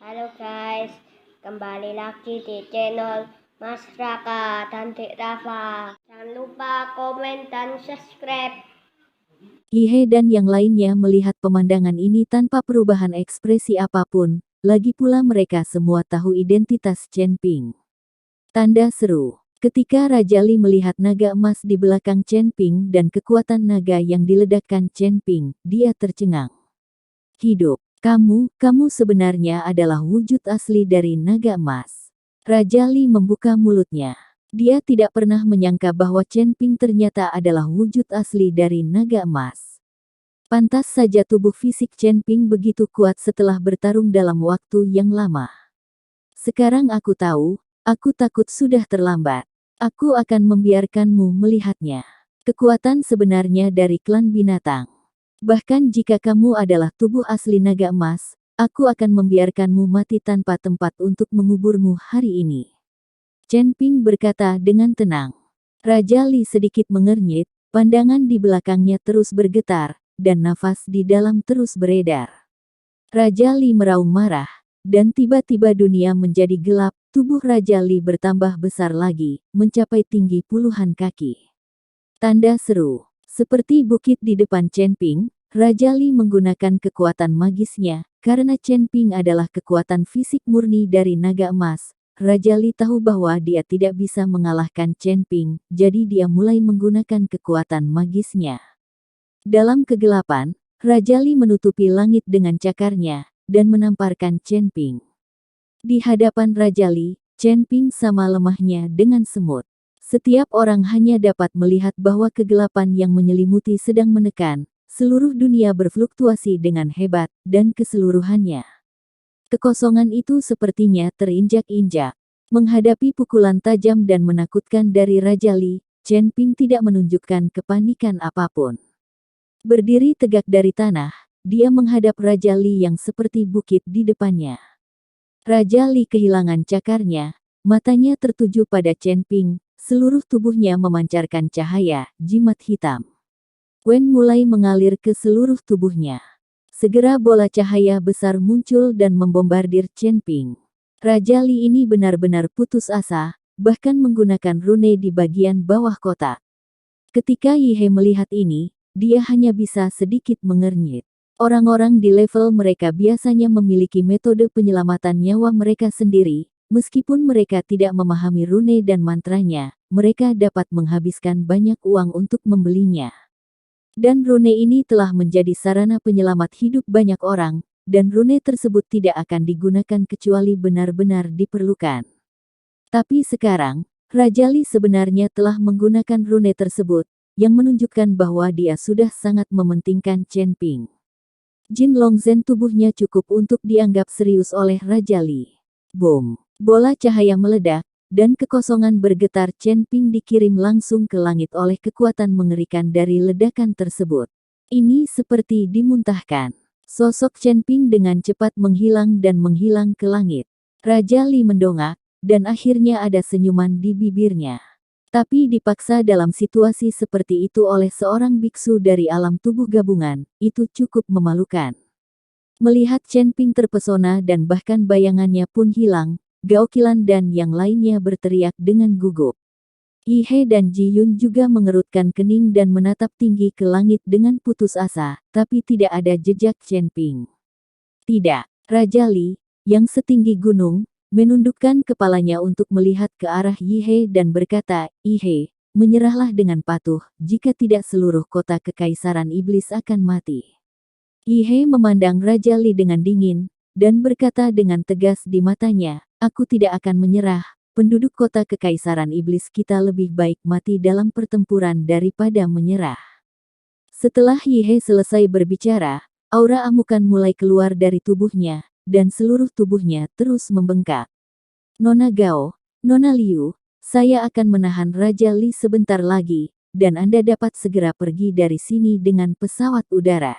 Halo guys, kembali lagi di channel Mas Raka dan Dek Rafa. Jangan lupa komen dan subscribe. Ihe dan yang lainnya melihat pemandangan ini tanpa perubahan ekspresi apapun, lagi pula mereka semua tahu identitas Chen Ping. Tanda seru. Ketika Raja Li melihat naga emas di belakang Chen Ping dan kekuatan naga yang diledakkan Chen Ping, dia tercengang. Hidup, kamu sebenarnya adalah wujud asli dari naga emas. Raja Li membuka mulutnya. Dia tidak pernah menyangka bahwa Chen Ping ternyata adalah wujud asli dari naga emas. Pantas saja tubuh fisik Chen Ping begitu kuat setelah bertarung dalam waktu yang lama. Sekarang aku tahu, aku takut sudah terlambat. Aku akan membiarkanmu melihatnya. Kekuatan sebenarnya dari klan binatang. Bahkan jika kamu adalah tubuh asli naga emas, aku akan membiarkanmu mati tanpa tempat untuk menguburmu hari ini. Chen Ping berkata dengan tenang. Raja Li sedikit mengernyit, pandangan di belakangnya terus bergetar, dan nafas di dalam terus beredar. Raja Li meraung marah, dan tiba-tiba dunia menjadi gelap, tubuh Raja Li bertambah besar lagi, mencapai tinggi puluhan kaki. Tanda seru. Seperti bukit di depan Chen Ping, Raja Li menggunakan kekuatan magisnya, karena Chen Ping adalah kekuatan fisik murni dari naga emas. Raja Li tahu bahwa dia tidak bisa mengalahkan Chen Ping, jadi dia mulai menggunakan kekuatan magisnya. Dalam kegelapan, Raja Li menutupi langit dengan cakarnya, dan menamparkan Chen Ping. Di hadapan Raja Li, Chen Ping sama lemahnya dengan semut. Setiap orang hanya dapat melihat bahwa kegelapan yang menyelimuti sedang menekan, seluruh dunia berfluktuasi dengan hebat, dan keseluruhannya. Kekosongan itu sepertinya terinjak-injak. Menghadapi pukulan tajam dan menakutkan dari Raja Li, Chen Ping tidak menunjukkan kepanikan apapun. Berdiri tegak dari tanah, dia menghadap Raja Li yang seperti bukit di depannya. Raja Li kehilangan cakarnya, matanya tertuju pada Chen Ping, seluruh tubuhnya memancarkan cahaya, jimat hitam. Wen mulai mengalir ke seluruh tubuhnya. Segera bola cahaya besar muncul dan membombardir Chen Ping. Raja Li ini benar-benar putus asa, bahkan menggunakan rune di bagian bawah kotak. Ketika Yihe melihat ini, dia hanya bisa sedikit mengernyit. Orang-orang di level mereka biasanya memiliki metode penyelamatan nyawa mereka sendiri, meskipun mereka tidak memahami rune dan mantranya, mereka dapat menghabiskan banyak uang untuk membelinya. Dan rune ini telah menjadi sarana penyelamat hidup banyak orang, dan rune tersebut tidak akan digunakan kecuali benar-benar diperlukan. Tapi sekarang, Raja Li sebenarnya telah menggunakan rune tersebut, yang menunjukkan bahwa dia sudah sangat mementingkan Chen Ping. Jin Longzhen tubuhnya cukup untuk dianggap serius oleh Raja Li. Boom! Bola cahaya meledak, dan kekosongan bergetar. Chen Ping dikirim langsung ke langit oleh kekuatan mengerikan dari ledakan tersebut. Ini seperti dimuntahkan. Sosok Chen Ping dengan cepat menghilang dan menghilang ke langit. Raja Li mendongak, dan akhirnya ada senyuman di bibirnya. Tapi dipaksa dalam situasi seperti itu oleh seorang biksu dari alam tubuh gabungan, itu cukup memalukan. Melihat Chen Ping terpesona dan bahkan bayangannya pun hilang, Gao Qilan dan yang lainnya berteriak dengan gugup. Yihe dan Ji Yun juga mengerutkan kening dan menatap tinggi ke langit dengan putus asa, tapi tidak ada jejak Chen Ping. Tidak, Raja Li, yang setinggi gunung, menundukkan kepalanya untuk melihat ke arah Yihe dan berkata, "Yihe, menyerahlah dengan patuh, jika tidak seluruh kota kekaisaran iblis akan mati." Yihe memandang Raja Li dengan dingin, dan berkata dengan tegas di matanya, "Aku tidak akan menyerah, penduduk kota kekaisaran iblis kita lebih baik mati dalam pertempuran daripada menyerah." Setelah Yihe selesai berbicara, aura amukan mulai keluar dari tubuhnya, dan seluruh tubuhnya terus membengkak. "Nona Gao, Nona Liu, saya akan menahan Raja Li sebentar lagi, dan Anda dapat segera pergi dari sini dengan pesawat udara.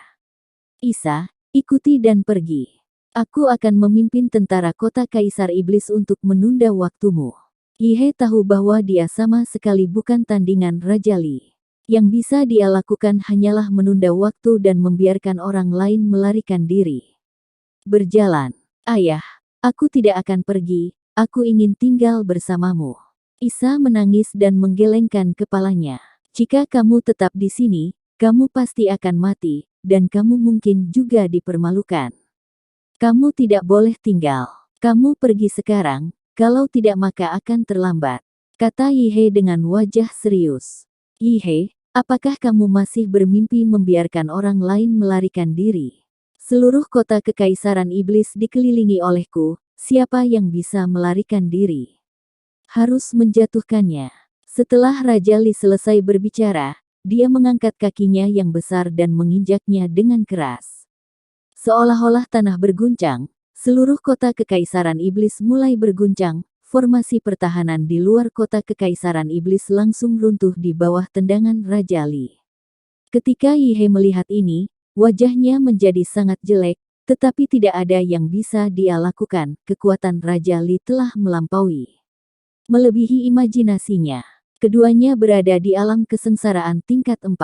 Isa, ikuti dan pergi. Aku akan memimpin tentara kota Kaisar Iblis untuk menunda waktumu." Yihe tahu bahwa dia sama sekali bukan tandingan Raja Li. Yang bisa dia lakukan hanyalah menunda waktu dan membiarkan orang lain melarikan diri. Berjalan. "Ayah, Aku tidak akan pergi, aku ingin tinggal bersamamu. Isa menangis dan menggelengkan kepalanya. Jika kamu tetap di sini, kamu pasti akan mati, dan kamu mungkin juga dipermalukan. Kamu tidak boleh tinggal. Kamu pergi sekarang, kalau tidak maka akan terlambat, kata Yihe dengan wajah serius. Yihe, apakah kamu masih bermimpi membiarkan orang lain melarikan diri? Seluruh kota kekaisaran iblis dikelilingi olehku, siapa yang bisa melarikan diri? Harus menjatuhkannya. Setelah Raja Li selesai berbicara, dia mengangkat kakinya yang besar dan menginjaknya dengan keras. Seolah-olah tanah berguncang, seluruh kota kekaisaran iblis mulai berguncang, formasi pertahanan di luar kota kekaisaran iblis langsung runtuh di bawah tendangan Raja Li. Ketika Yihe melihat ini, wajahnya menjadi sangat jelek, tetapi tidak ada yang bisa dia lakukan, kekuatan Raja Li telah melebihi imajinasinya. Keduanya berada di alam kesengsaraan tingkat 4.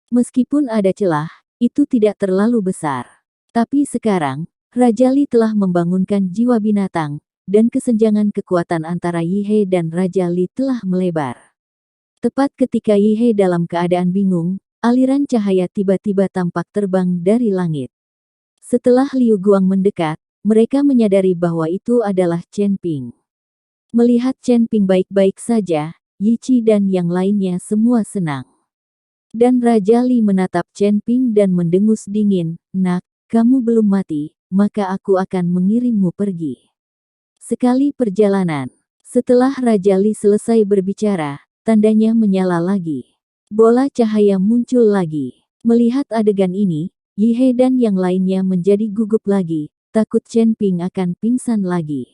Meskipun ada celah, itu tidak terlalu besar. Tapi sekarang, Raja Li telah membangunkan jiwa binatang, dan kesenjangan kekuatan antara Yihe dan Raja Li telah melebar. Tepat ketika Yihe dalam keadaan bingung, aliran cahaya tiba-tiba tampak terbang dari langit. Setelah Liu Guang mendekat, mereka menyadari bahwa itu adalah Chen Ping. Melihat Chen Ping baik-baik saja, Yi Qi dan yang lainnya semua senang. Dan Raja Li menatap Chen Ping dan mendengus dingin, "Nak, kamu belum mati, maka aku akan mengirimmu pergi." Sekali perjalanan. Setelah Raja Li selesai berbicara, tandanya menyala lagi. Bola cahaya muncul lagi. Melihat adegan ini, Yihe dan yang lainnya menjadi gugup lagi, takut Chen Ping akan pingsan lagi.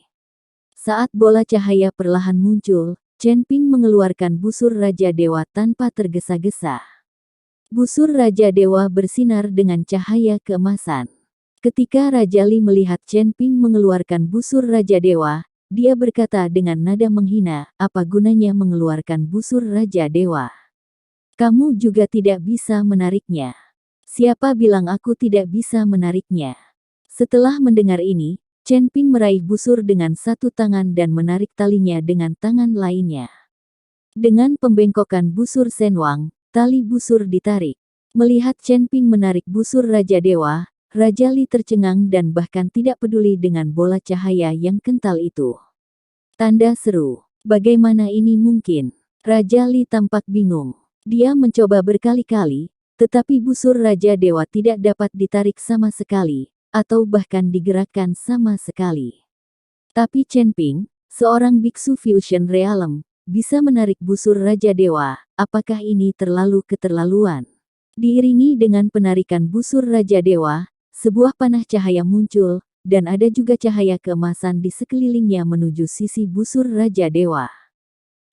Saat bola cahaya perlahan muncul, Chen Ping mengeluarkan busur Raja Dewa tanpa tergesa-gesa. Busur Raja Dewa bersinar dengan cahaya keemasan. Ketika Raja Li melihat Chen Ping mengeluarkan busur Raja Dewa, dia berkata dengan nada menghina, "Apa gunanya mengeluarkan busur Raja Dewa? Kamu juga tidak bisa menariknya." "Siapa bilang aku tidak bisa menariknya?" Setelah mendengar ini, Chen Ping meraih busur dengan satu tangan dan menarik talinya dengan tangan lainnya. Dengan pembengkokan busur Shen Wang, tali busur ditarik. Melihat Chen Ping menarik busur Raja Dewa, Raja Li tercengang dan bahkan tidak peduli dengan bola cahaya yang kental itu. Tanda seru. Bagaimana ini mungkin? Raja Li tampak bingung. Dia mencoba berkali-kali, tetapi busur Raja Dewa tidak dapat ditarik sama sekali, atau bahkan digerakkan sama sekali. Tapi Chen Ping, seorang biksu Fusion Realm, bisa menarik busur Raja Dewa. Apakah ini terlalu keterlaluan? Diiringi dengan penarikan busur Raja Dewa, sebuah panah cahaya muncul, dan ada juga cahaya keemasan di sekelilingnya menuju sisi busur Raja Dewa.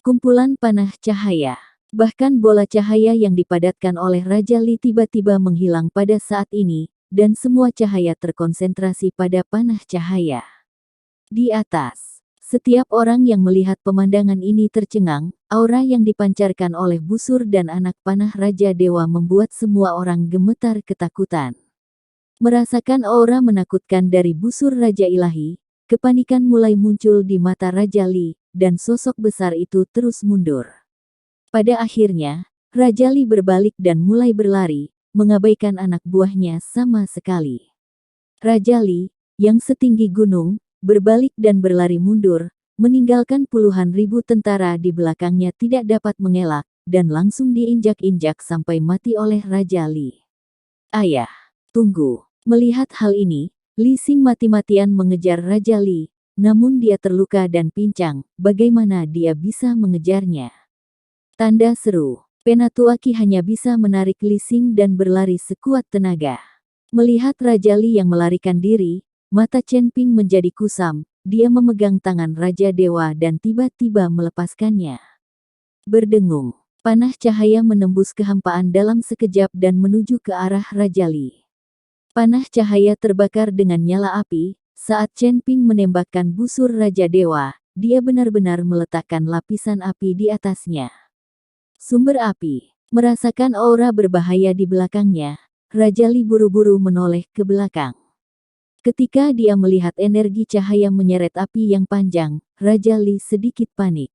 Kumpulan panah cahaya. Bahkan bola cahaya yang dipadatkan oleh Raja Li tiba-tiba menghilang pada saat ini, dan semua cahaya terkonsentrasi pada panah cahaya. Di atas, setiap orang yang melihat pemandangan ini tercengang, aura yang dipancarkan oleh busur dan anak panah Raja Dewa membuat semua orang gemetar ketakutan. Merasakan aura menakutkan dari busur Raja Ilahi, kepanikan mulai muncul di mata Raja Li, dan sosok besar itu terus mundur. Pada akhirnya, Raja Li berbalik dan mulai berlari, mengabaikan anak buahnya sama sekali. Raja Li, yang setinggi gunung, berbalik dan berlari mundur, meninggalkan puluhan ribu tentara di belakangnya tidak dapat mengelak, dan langsung diinjak-injak sampai mati oleh Raja Li. "Ayah, tunggu." Melihat hal ini, Li Xing mati-matian mengejar Raja Li, namun dia terluka dan pincang, bagaimana dia bisa mengejarnya? Tanda seru. Penatuaki hanya bisa menarik Li Xing dan berlari sekuat tenaga. Melihat Raja Li yang melarikan diri, mata Chen Ping menjadi kusam, dia memegang tangan Raja Dewa dan tiba-tiba melepaskannya. Berdengung, panah cahaya menembus kehampaan dalam sekejap dan menuju ke arah Raja Li. Panah cahaya terbakar dengan nyala api, saat Chen Ping menembakkan busur Raja Dewa, dia benar-benar meletakkan lapisan api di atasnya. Sumber api. Merasakan aura berbahaya di belakangnya, Raja Li buru-buru menoleh ke belakang. Ketika dia melihat energi cahaya menyeret api yang panjang, Raja Li sedikit panik.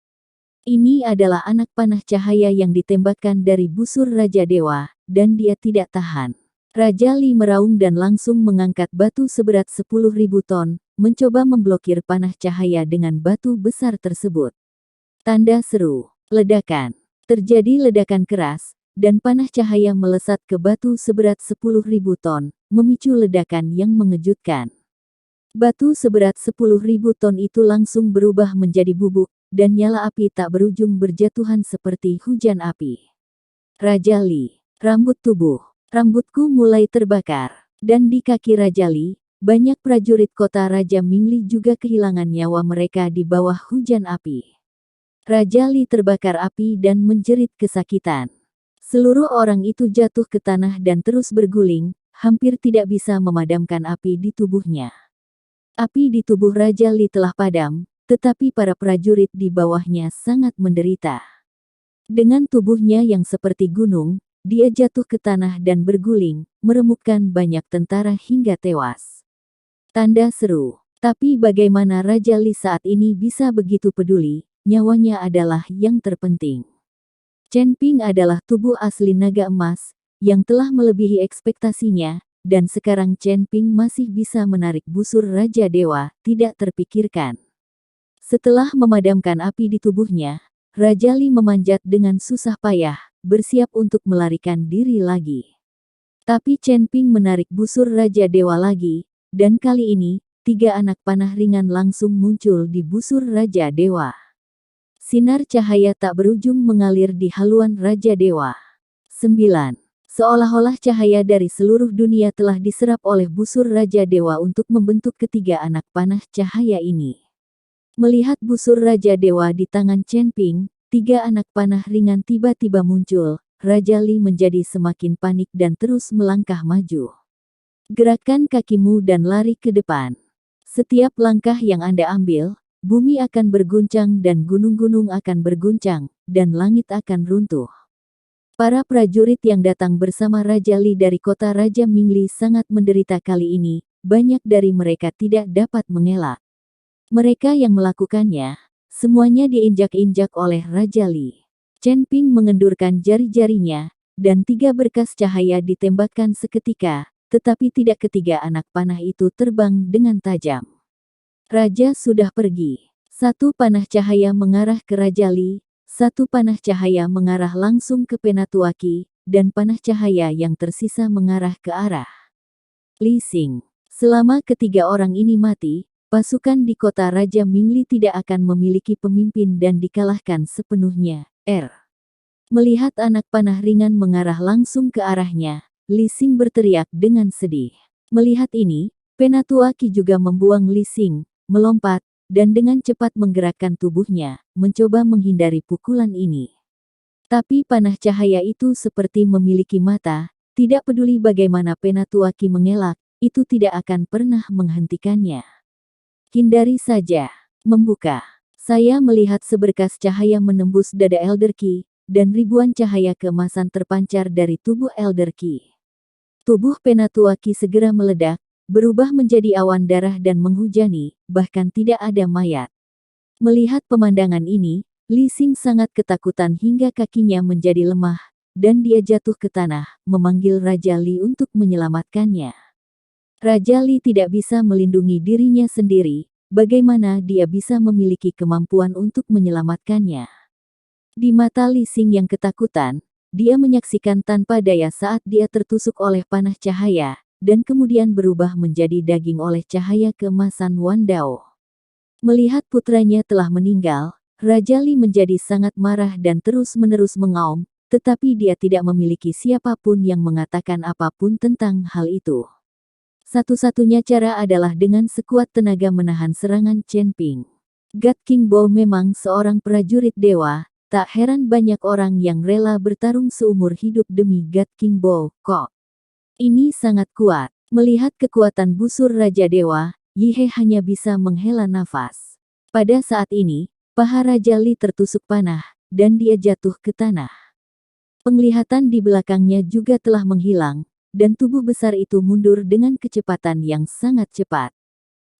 Ini adalah anak panah cahaya yang ditembakkan dari busur Raja Dewa, dan dia tidak tahan. Raja Li meraung dan langsung mengangkat batu seberat 10.000 ton, mencoba memblokir panah cahaya dengan batu besar tersebut. Tanda seru. Ledakan. Terjadi ledakan keras, dan panah cahaya melesat ke batu seberat 10.000 ton, memicu ledakan yang mengejutkan. Batu seberat 10.000 ton itu langsung berubah menjadi bubuk, dan nyala api tak berujung berjatuhan seperti hujan api. Raja Li. Rambut tubuh. Rambutku mulai terbakar. Dan di kaki Raja Li, banyak prajurit kota Raja Mingli juga kehilangan nyawa mereka di bawah hujan api. Raja Li terbakar api dan menjerit kesakitan. Seluruh orang itu jatuh ke tanah dan terus berguling, hampir tidak bisa memadamkan api di tubuhnya. Api di tubuh Raja Li telah padam, tetapi para prajurit di bawahnya sangat menderita. Dengan tubuhnya yang seperti gunung, dia jatuh ke tanah dan berguling, meremukkan banyak tentara hingga tewas. Tanda seru. Tapi bagaimana Raja Li saat ini bisa begitu peduli? Nyawanya adalah yang terpenting. Chen Ping adalah tubuh asli naga emas, yang telah melebihi ekspektasinya, dan sekarang Chen Ping masih bisa menarik busur Raja Dewa, tidak terpikirkan. Setelah memadamkan api di tubuhnya, Raja Li memanjat dengan susah payah, bersiap untuk melarikan diri lagi. Tapi Chen Ping menarik busur Raja Dewa lagi, dan kali ini, 3 anak panah ringan langsung muncul di busur Raja Dewa. Sinar cahaya tak berujung mengalir di haluan Raja Dewa. 9. Seolah-olah cahaya dari seluruh dunia telah diserap oleh busur Raja Dewa untuk membentuk ketiga anak panah cahaya ini. Melihat busur Raja Dewa di tangan Chen Ping, 3 anak panah ringan tiba-tiba muncul. Raja Li menjadi semakin panik dan terus melangkah maju. Gerakan kakimu dan lari ke depan. Setiap langkah yang Anda ambil, bumi akan berguncang dan gunung-gunung akan berguncang, dan langit akan runtuh. Para prajurit yang datang bersama Raja Li dari kota Raja Mingli sangat menderita kali ini, banyak dari mereka tidak dapat mengelak. Mereka yang melakukannya, semuanya diinjak-injak oleh Raja Li. Chen Ping mengendurkan jari-jarinya, dan 3 berkas cahaya ditembakkan seketika, tetapi tidak ketiga anak panah itu terbang dengan tajam. Raja sudah pergi. 1 panah cahaya mengarah ke Raja Li, 1 panah cahaya mengarah langsung ke Penatuaki, dan panah cahaya yang tersisa mengarah ke arah Li Xing. Selama ketiga orang ini mati, pasukan di kota Raja Mingli tidak akan memiliki pemimpin dan dikalahkan sepenuhnya. Melihat anak panah ringan mengarah langsung ke arahnya, Li Xing berteriak dengan sedih. Melihat ini, Penatuaki juga membuang Li Xing, melompat, dan dengan cepat menggerakkan tubuhnya, mencoba menghindari pukulan ini. Tapi panah cahaya itu seperti memiliki mata, tidak peduli bagaimana Penatuaki mengelak, itu tidak akan pernah menghentikannya. Hindari saja. Membuka. Saya melihat seberkas cahaya menembus dada Elder Qi, dan ribuan cahaya keemasan terpancar dari tubuh Elder Qi. Tubuh Penatuaki segera meledak, berubah menjadi awan darah dan menghujani, bahkan tidak ada mayat. Melihat pemandangan ini, Li Xing sangat ketakutan hingga kakinya menjadi lemah, dan dia jatuh ke tanah, memanggil Raja Li untuk menyelamatkannya. Raja Li tidak bisa melindungi dirinya sendiri, bagaimana dia bisa memiliki kemampuan untuk menyelamatkannya? Di mata Li Xing yang ketakutan, dia menyaksikan tanpa daya saat dia tertusuk oleh panah cahaya, dan kemudian berubah menjadi daging oleh cahaya keemasan Wan Dao. Melihat putranya telah meninggal, Raja Li menjadi sangat marah dan terus-menerus mengaum, tetapi dia tidak memiliki siapapun yang mengatakan apapun tentang hal itu. Satu-satunya cara adalah dengan sekuat tenaga menahan serangan Chen Ping. God King Bo memang seorang prajurit dewa, tak heran banyak orang yang rela bertarung seumur hidup demi God King Bo. Kok ini sangat kuat. Melihat kekuatan busur Raja Dewa, Yihe hanya bisa menghela nafas. Pada saat ini, paha Raja Li tertusuk panah, dan dia jatuh ke tanah. Penglihatan di belakangnya juga telah menghilang, dan tubuh besar itu mundur dengan kecepatan yang sangat cepat.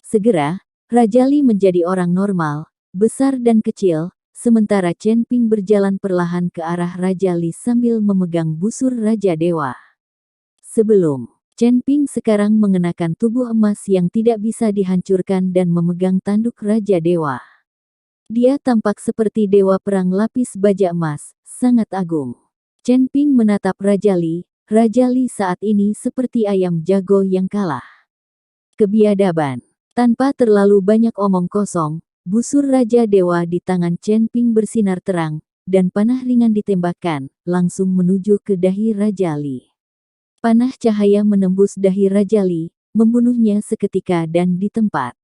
Segera, Raja Li menjadi orang normal, besar dan kecil, sementara Chen Ping berjalan perlahan ke arah Raja Li sambil memegang busur Raja Dewa. Sebelum, Chen Ping sekarang mengenakan tubuh emas yang tidak bisa dihancurkan dan memegang tanduk Raja Dewa. Dia tampak seperti dewa perang lapis baja emas, sangat agung. Chen Ping menatap Raja Li saat ini seperti ayam jago yang kalah. Kebiadaban. Tanpa terlalu banyak omong kosong, busur Raja Dewa di tangan Chen Ping bersinar terang, dan panah ringan ditembakkan, langsung menuju ke dahi Raja Li. Panah cahaya menembus dahi Raja Li, membunuhnya seketika dan di tempat.